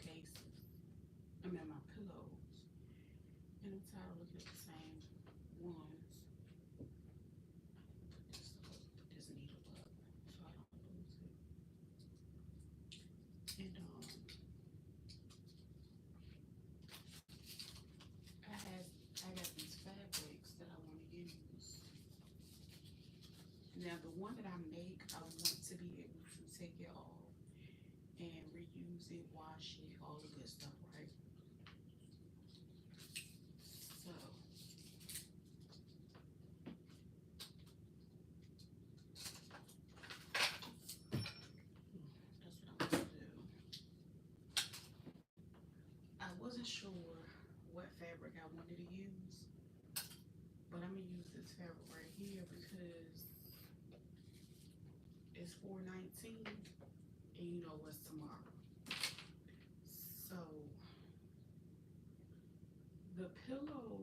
pillowcase. I mean my pillows. And I'm tired of looking at the same ones. Put this needle up so I don't lose it. And I got these fabrics that I want to use. Now the one that I make, I want to be able to take it off and reuse it, wash it, all the good stuff, right? So that's what I'm gonna do. I wasn't sure what fabric I wanted to use, but I'm gonna use this fabric right here because it's $4.19, and you know what's tomorrow. So the pillow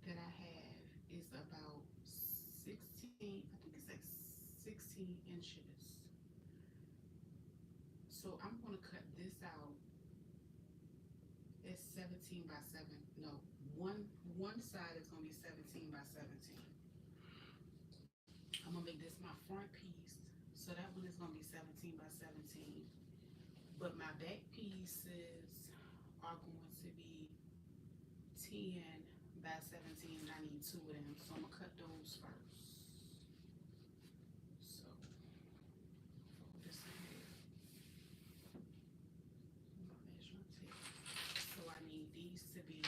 that I have is about 16, I think it's like 16 inches. So I'm gonna cut this out. It's 17 by 7. No, one side is gonna be 17 by 17. I'm gonna make this my front piece. So that one is gonna be 17 by 17. But my back pieces are going to be 10 by 17, and I need 2 of them. So I'm gonna cut those first. So fold this in here. My measuring tape. So I need these to be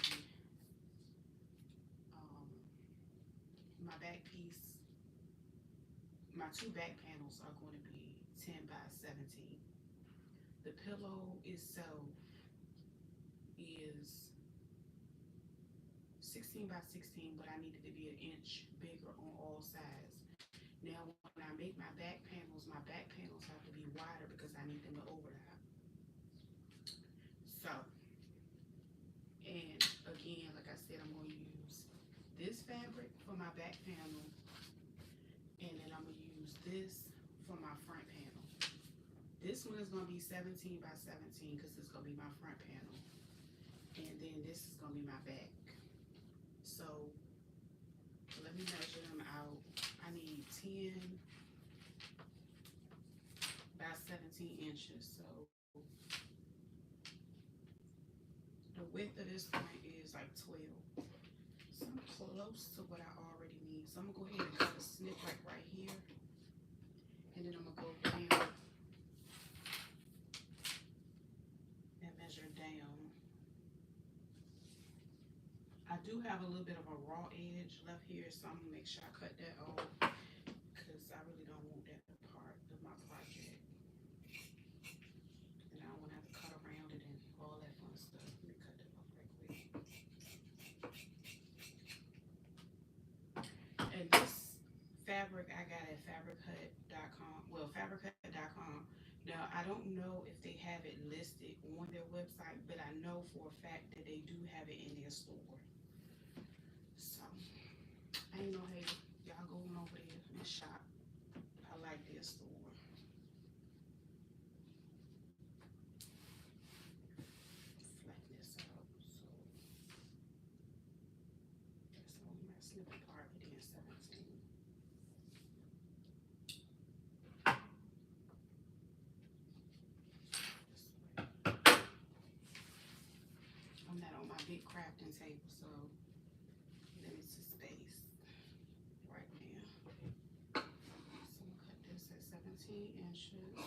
my back piece. My 2 back panels are going to be 10 by 17. The pillow itself is 16 by 16, but I need it to be an inch bigger on all sides. Now, when I make my back panels have to be wider because I need them to overlap. So, and again, like I said, I'm going to use this fabric for my back panel, and then I'm going to use this for my front panel. This one is going to be 17 by 17 because it's going to be my front panel. And then this is going to be my back. So let me measure them out. I need 10 by 17 inches. So the width of this one is like 12. So I'm close to what I already need. So I'm going to go ahead and cut a snip like right here. And then I'm going to go down and measure down. I do have a little bit of a raw edge left here, so I'm going to make sure I cut that off because I really don't want that part of my project. And I don't want to have to cut around it and all that fun stuff. Let me cut that off right quick. And this fabric I got at fabrichut.com. Well, fabrichut.com. Now, I don't know if they have it listed on their website, but I know for a fact that they do have it in their store. So, I ain't no hater. Y'all go on over there and shop. I like their store. Flatten this out. So, that's only my snippet part. It is 17. I'm not on my big crafting table, so limited space right now. So I'm gonna cut this at 17 inches.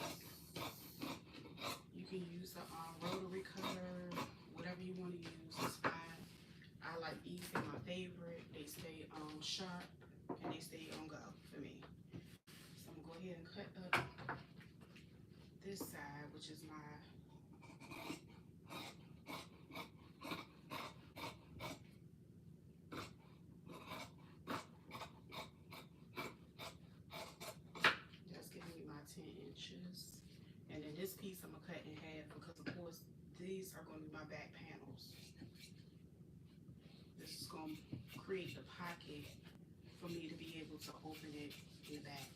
You can use a rotary cutter, whatever you want to use, it's fine. I like these, they're my favorite. They stay sharp and they stay on go for me. So I'm gonna go ahead and cut up this side, which is my that's giving me my 10 inches. And then this piece I'm gonna cut in half because of course these are gonna be my back panels. This is gonna create the pocket for me to be able to open it in the back.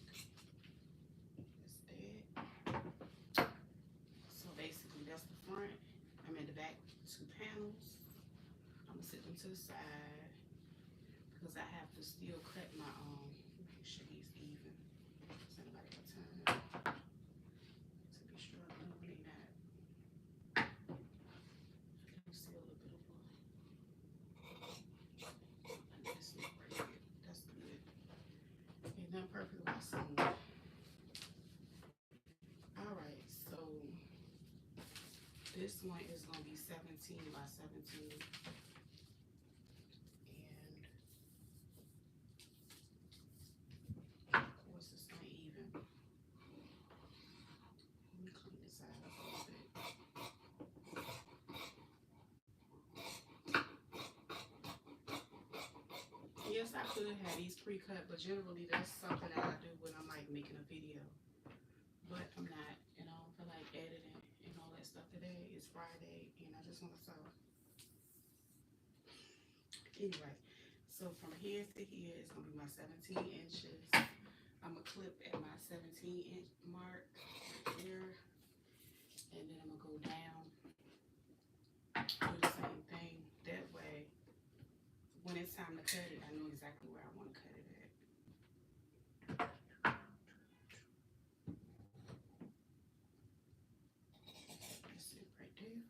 That's that. So basically them to the side because I have to still cut my make sure these even. So nobody got time to be struggling when they not. Let me see a little bit of this look right here. That's good. Ain't nothing perfect about something. Alright, so this one is gonna be 17 by 17. And of course it's uneven. Let me clean this side up a little bit. Yes, I could have these pre-cut, but generally that's something that I do when I'm like making a video. But I'm not, and I don't feel like editing and all that stuff today. It's Friday, and I just want to sew. Anyway, so from here to here is gonna be my 17 inches. I'm gonna clip at my 17-inch mark here, and then I'm gonna go down, do the same thing. That way, when it's time to cut it, I know exactly where I want to cut it at. That's it right there.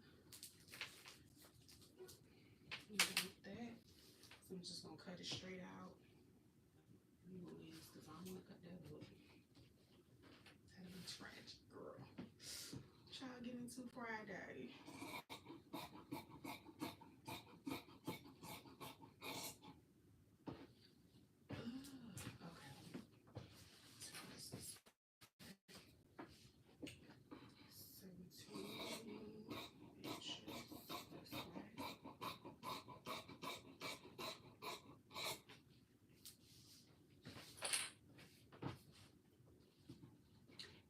Like that. So I'm just gonna cut it straight out. Because I don't want to cut that wood. That'd be tragic, girl. Try to get into Friday.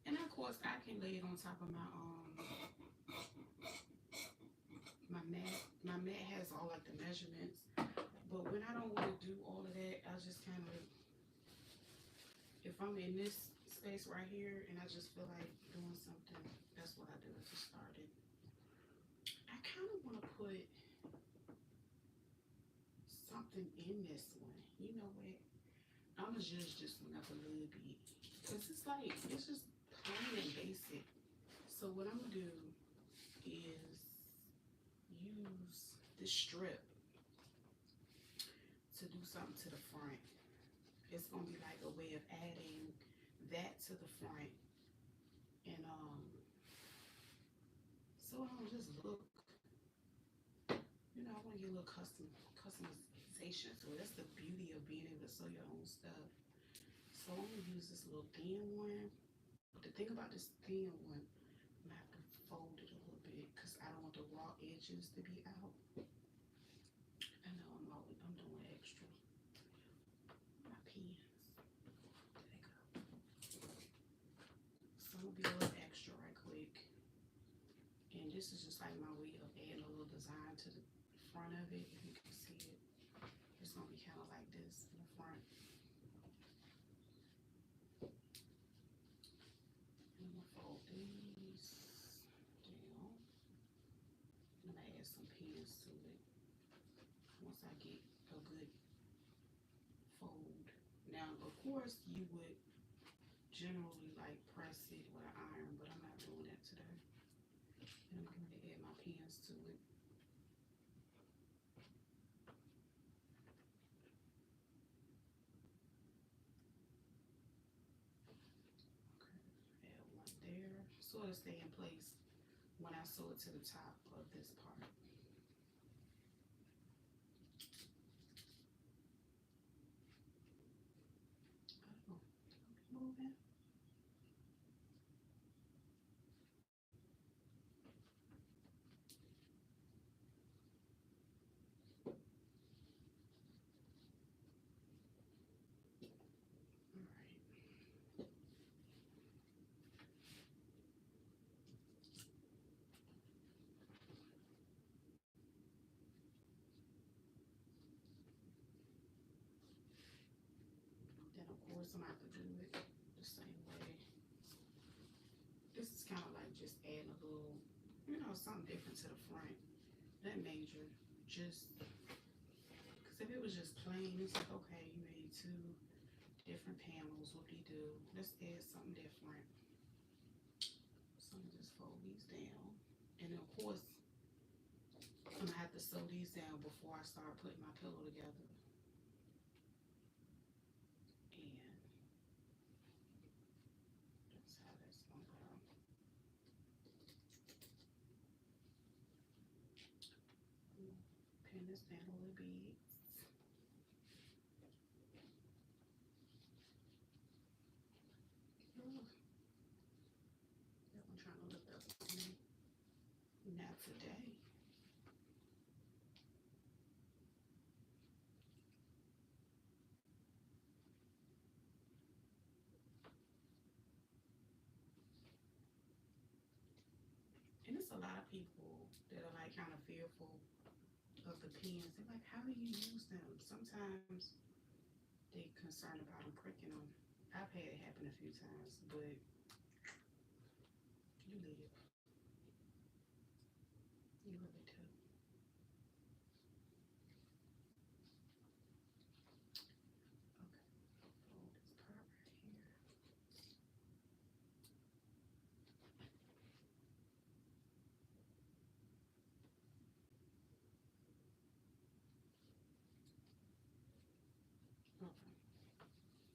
And of course, I can lay it on top of my mat. My mat has all like the measurements, but when I don't want to do all of that, I just kind of, if I'm in this space right here and I just feel like doing something, that's what I do to start it. I kind of want to put something in this one. You know what? I'm gonna judge this one up a little bit because it's like, it's just plain and basic. So what I'm gonna do is use this strip to do something to the front. It's gonna be like a way of adding that to the front, and so I don't just look, you know, I want to get a little customization. So that's the beauty of being able to sew your own stuff. So I'm gonna use this little thin one. But the thing about this thin one, I'm gonna have to fold it a little bit because I don't want the raw edges to be out. I know I'm doing extra. My pins. There they go. So I'm gonna be a little extra right quick. And this is just like my way of adding a little design to the front of it. If you can see it, it's gonna be kind of like this in the front. I'm gonna fold these down. I'm gonna add some pins to it once I get a good fold. Now, of course, you would generally like press it with an iron, but I'm not doing that today. And I'm going to add my pins to it. Okay, add one there. So it'll stay in place when I sew it to the top of this part. Oh, moving. Then of course I'm gonna have to do it the same way. This is kind of like just adding a little, you know, something different to the front. That major, just was just plain. It's like, okay, you made 2 different panels. What do you do? Let's add something different. So I'm gonna just fold these down. And then of course, I'm gonna have to sew these down before I start putting my pillow together. And that's how that's gonna go. Pin this down a little bit. That one trying to lift up on me. Not today. And it's a lot of people that are like kind of fearful of the pins. They're like, how do you use them? Sometimes they concerned about them pricking them. I've had it happen a few times, but you live. You really do. Okay, fold this part right here. Okay.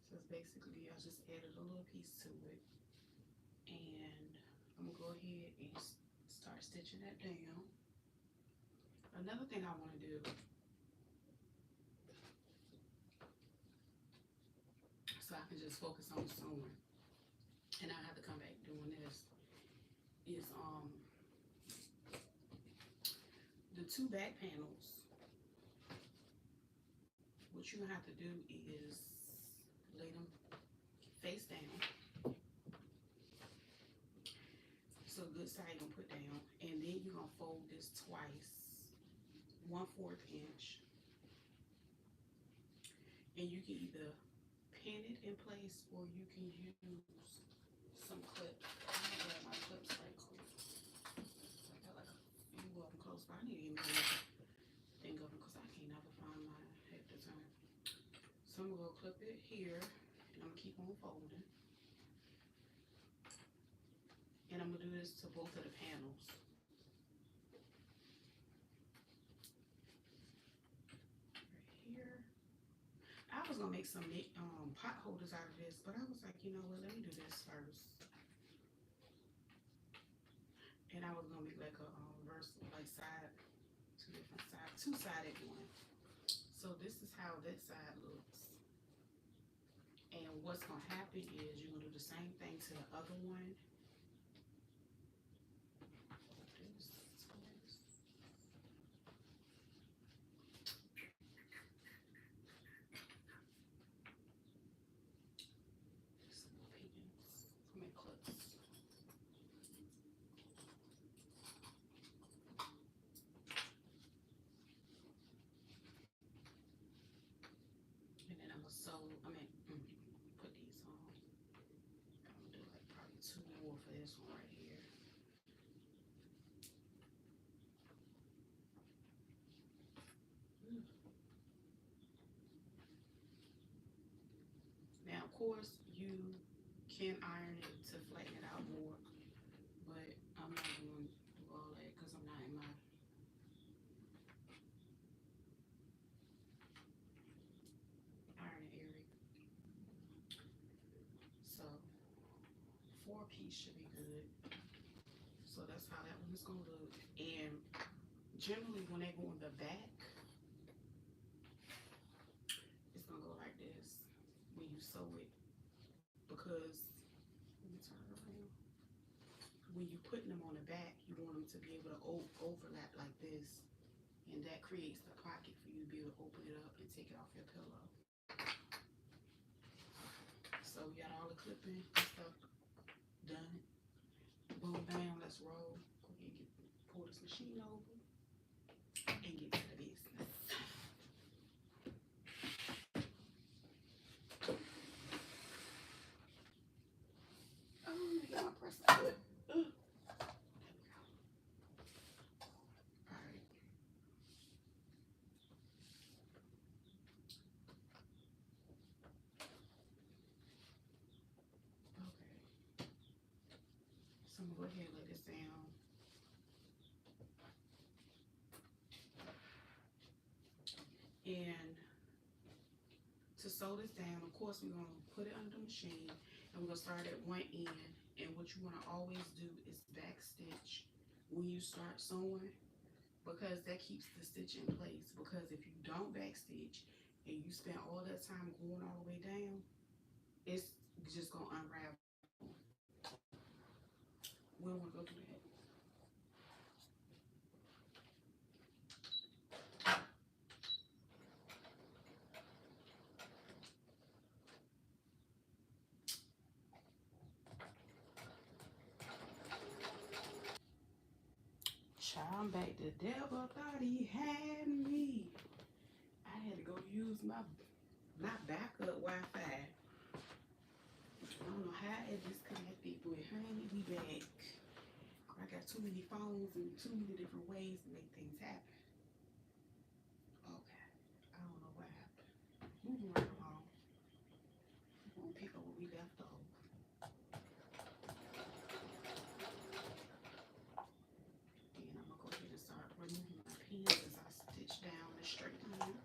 So it's basically, I just added a little piece to it. And I'm gonna go ahead and start stitching that down. Another thing I want to do, so I can just focus on sewing, and I have to come back doing this, is the 2 back panels. What you have to do is lay them face down. So good side you're gonna put down, and then you're gonna fold this twice, 1/4 inch, and you can either pin it in place or you can use some clips. I'm gonna grab my clips right quick. I got like a few of them close by. I need to even think of them because I can't never find mine half the time. So I'm gonna clip it here, and I'm gonna keep on folding. And I'm gonna do this to both of the panels. Right here. I was gonna make some pot holders out of this, but I was like, you know what, let me do this first. And I was gonna make like a reverse, like side, 2 different sides, 2-sided one. So this is how this side looks. And what's gonna happen is you're gonna do the same thing to the other one. So I'm gonna put these on. I'm gonna do like probably 2 more for this one right here. Now, of course, you can iron it to flatten it out more, but I'm not going to do all that because I'm not in my ironing area. So 4-piece should be good. So that's how that one is going to look. And generally when they go in the back, it's going to go like this when you sew it, because let me turn it around. When you're putting them on the back, you want them to be able to overlap like this, and that creates the pocket for you to be able to open it up and take it off your pillow. So we got all the clipping and stuff done. Boom, bam, let's roll. Go ahead and pull this machine over and get to the business. Oh, I got my press foot. There we go. All right. So I'm gonna go ahead and let this down. And to sew this down, of course, we're gonna put it under the machine, and we're gonna start at one end. And what you wanna always do is back stitch when you start sewing, because that keeps the stitch in place. Because if you don't back stitch and you spend all that time going all the way down, it's just gonna unravel. We don't wanna go through that. Child, back the devil thought he had me. I had to go use my backup Wi-Fi. I don't know how it disconnected, but honey, we back. I got too many phones and too many different ways to make things happen. Okay, I don't know what happened. Moving right along. We're gonna pick up where we left off. And I'm gonna go ahead and start removing my pins as I stitch down the straight line.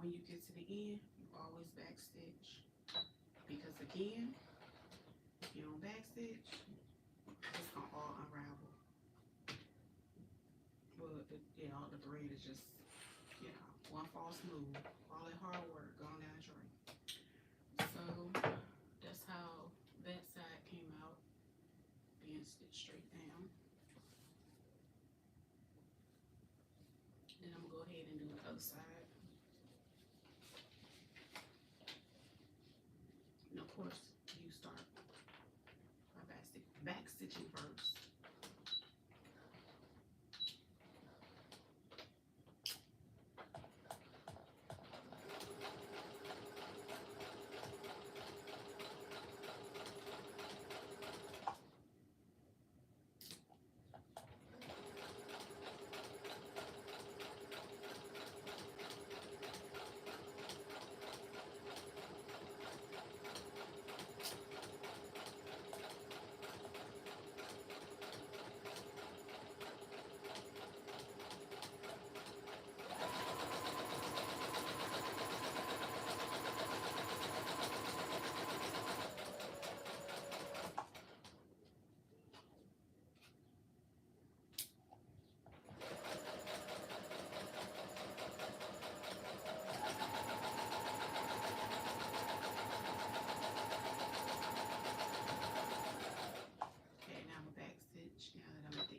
When you get to the end, you always back stitch, because again, if you don't back stitch, it's gonna all unravel. But the thread is just, one false move, all that hard work gone down the drain. So that's how that side came out, being stitched straight down. Then I'm gonna go ahead and do the other side. And of course, you start by back stitching first.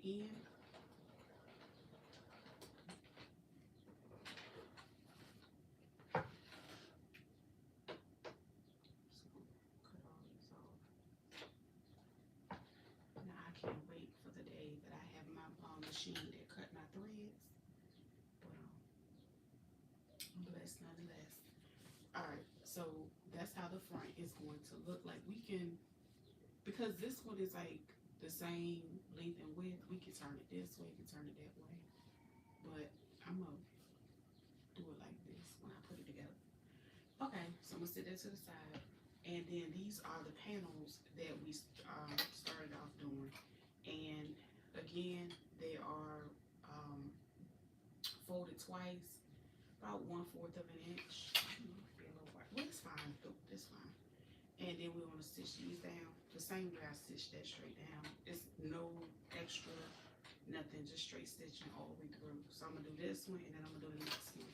End. Now I can't wait for the day that I have my machine that cut my threads, but I'm blessed nonetheless. All right, so that's how the front is going to look like. We can, because this one is like the same length and width, we can turn it this way, we can turn it that way, but I'm gonna do it like this when I put it together. Okay, so I'm gonna sit that to the side, and then these are the panels that we started off doing, and again, they are folded twice, about 1/4 of an inch. Be a little white. Well, it's fine, it's fine. And then we want to stitch these down the same way I stitched that straight down. It's no extra, nothing, just straight stitching all the way through. So I'm gonna do this one and then I'm gonna do the next one.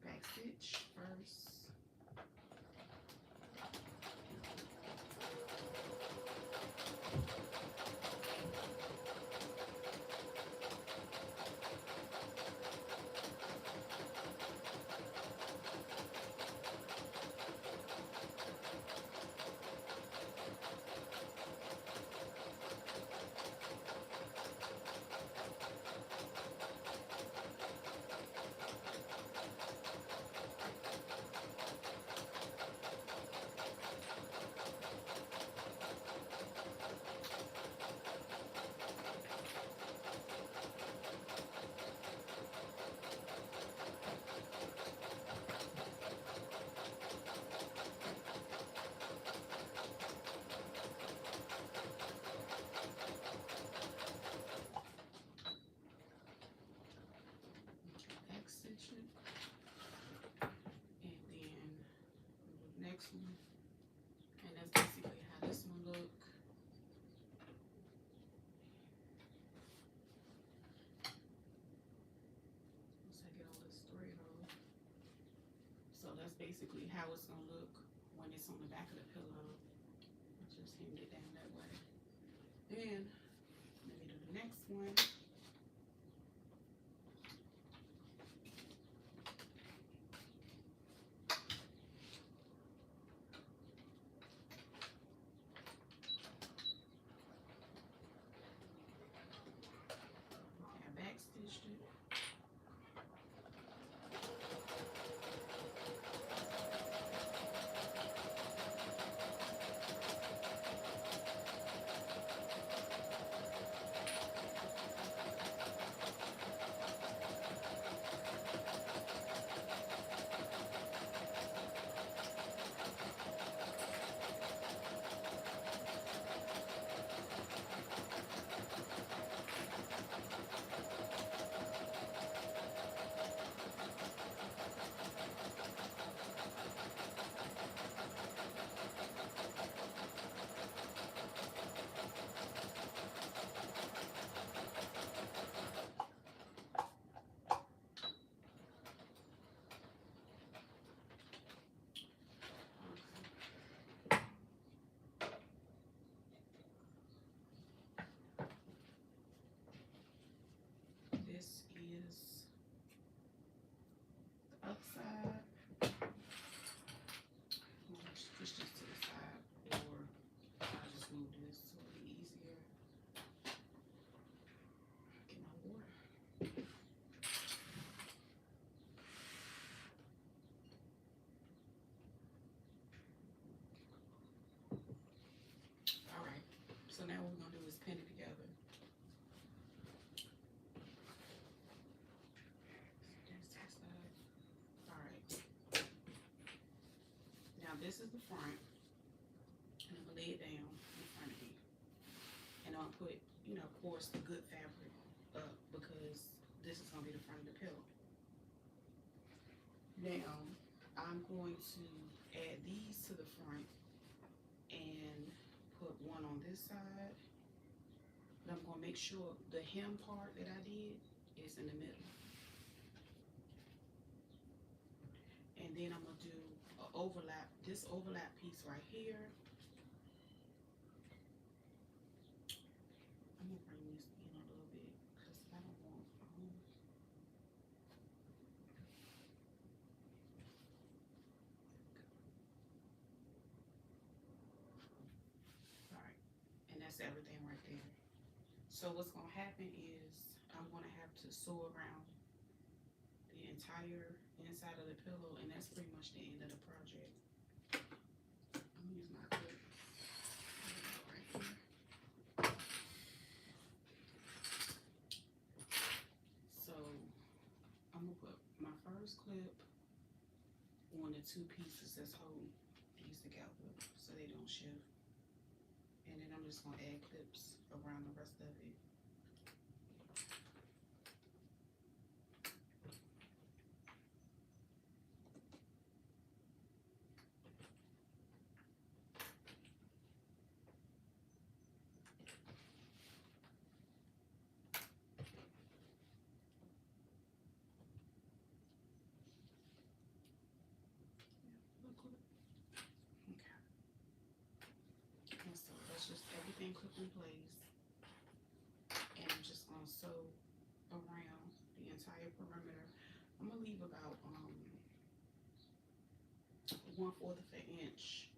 Back stitch first. Next one, and that's basically how this one look. Once I get all this thread off, so that's basically how it's gonna look when it's on the back of the pillow. I just hemmed it down that way. Then let me do the next one. Upside. Just push this to the side, or I'll just move this so it'll be easier. Get my water. All right. So now what we're gonna do is pin it together. This is the front, and I'm gonna lay it down in front of me, and I'll put, you know, of course, the good fabric up because this is gonna be the front of the pillow. Now I'm going to add these to the front and put one on this side, but I'm gonna make sure the hem part that I did is in the middle, and then I'm gonna do overlap, this overlap piece right here. I'm gonna bring this in a little bit because I don't want alright, and that's everything right there. So what's gonna happen is I'm gonna have to sew around the entire inside of the pillow, and that's pretty much the end of the project. I'm gonna use my clip right here. So I'm gonna put my first clip on the two pieces that's holding these together so they don't shift, and then I'm just gonna add clips around the rest of it. everything clip in place. And I'm just gonna sew around the entire perimeter. I'm gonna leave about 1/4 of an inch.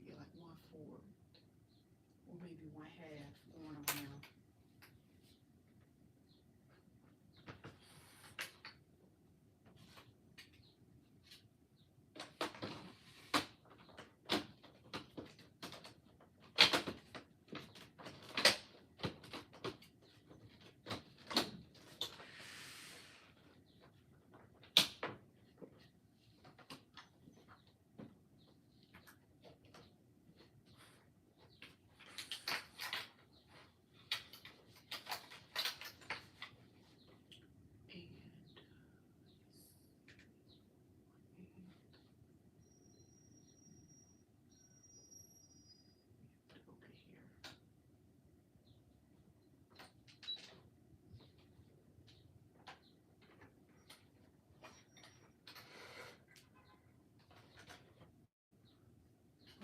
Yeah, like 1/4 or maybe 1/2 going around.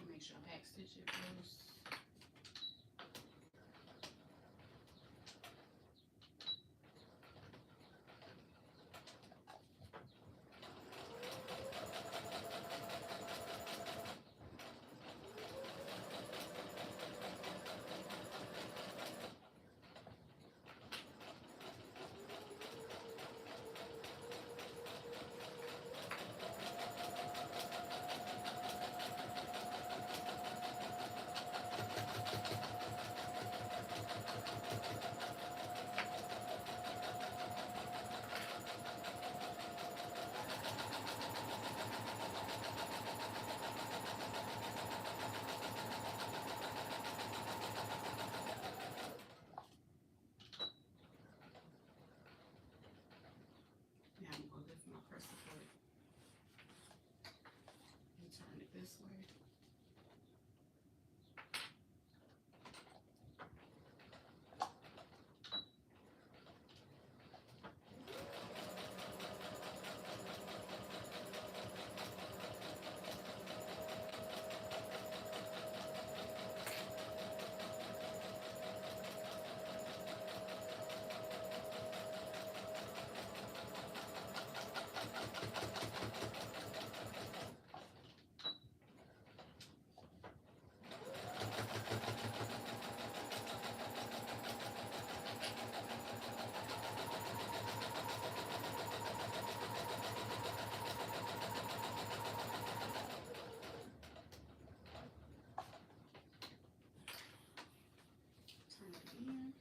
Make sure I back stitch it first. Now I'm going to lift my press support and turn it this way. Turn it in.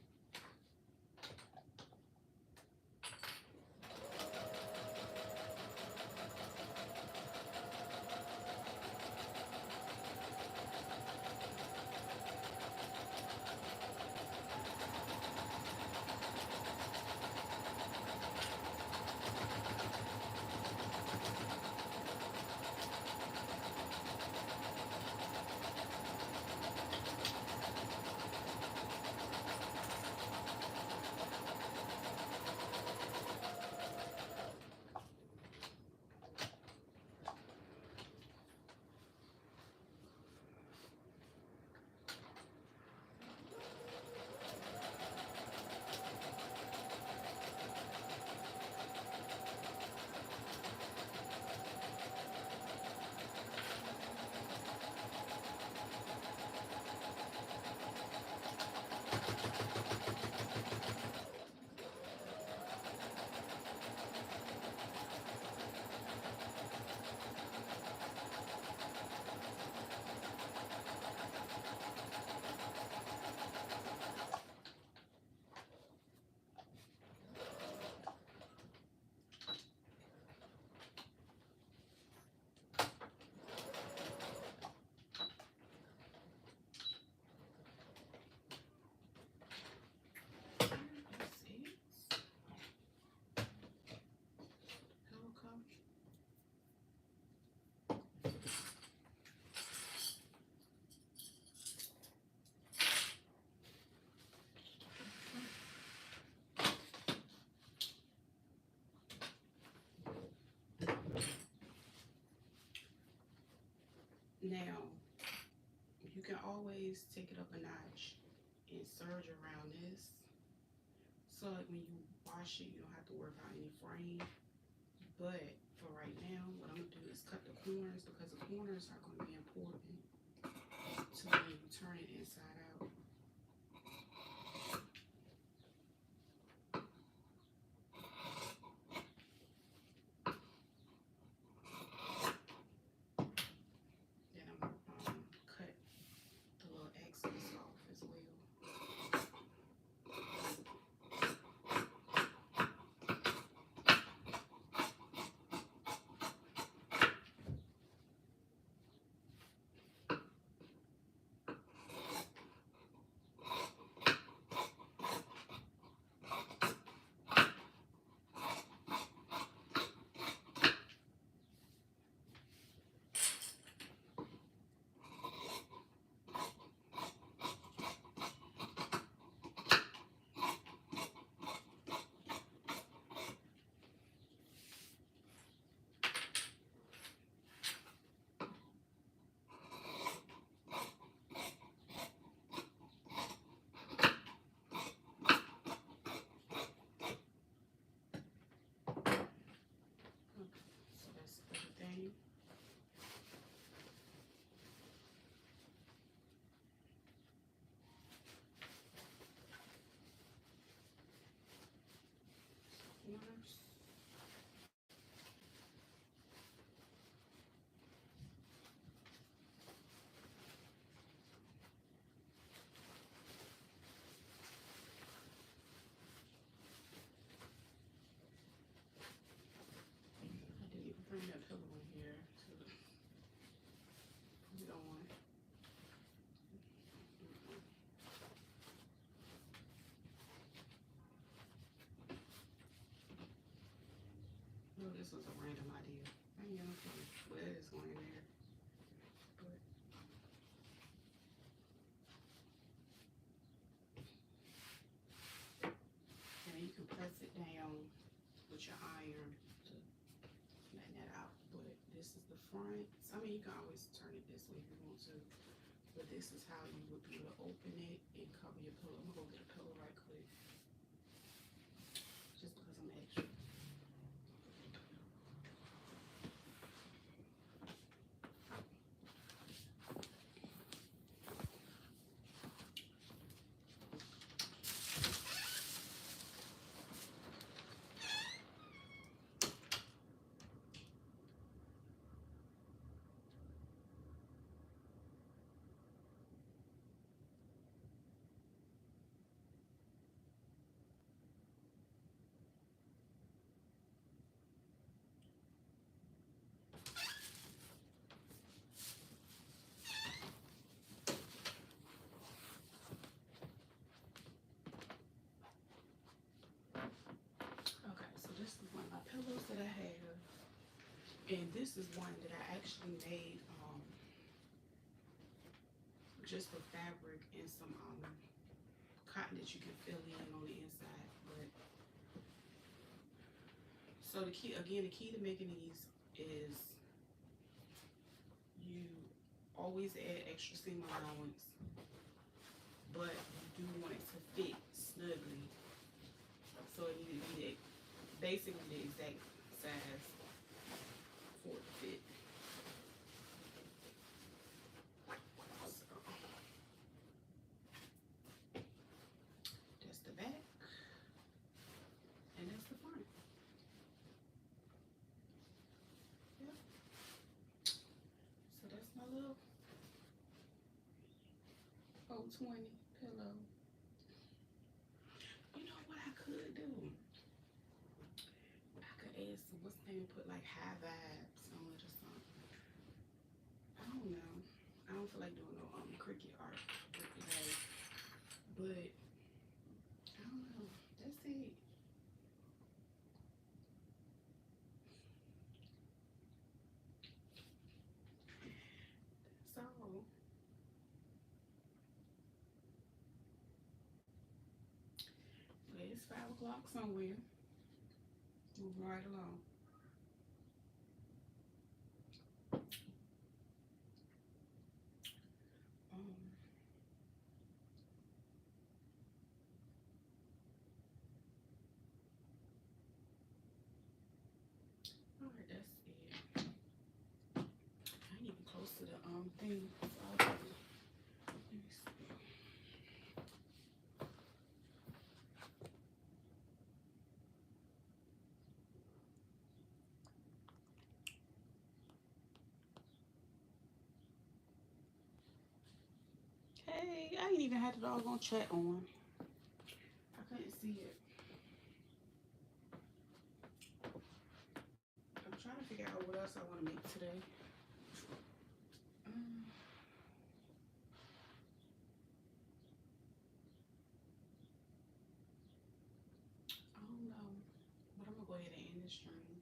Now, You can always take it up a notch and serge around this. So like when you wash it, you don't have to worry about any fraying. But for right now, what I'm gonna do is cut the corners because the corners are gonna be important to when you turn it inside out. Then I'm gonna cut the little excess off as well. So that's everything. Corners. I didn't even bring that pillow in here to put it on. No, this was a random idea. I ain't got no clue what is going in there. But and you can press it down with your iron to flatten that out. But this is the front. I mean, you can always turn it this way if you want to. But this is how you would be able to open it and cover your pillow. I'm gonna go get a pillow right quick. Just because I'm extra. Okay, so this is one of my pillows that I have. And this is one that I actually made just for fabric and some cotton that you can fill in on the inside. But so the key to making these is you always add extra seam allowance, but you do want it to fit snugly. So it needs to be basically the exact size for it to fit. That's the back, and that's the front. Yep. So that's my little 420 pillow. You know what I could do? I could add some, what's the name, put like high vibes on it or something. I don't know. I don't feel like doing no cricket art today. But I don't know. That's it. That's all. But it's 5 o'clock somewhere. Moving right along. thing. Hey, I ain't even had the doggone chat on. I couldn't see it. I'm trying to figure out what else I want to make today. I don't know, but I'm gonna go ahead and end this stream.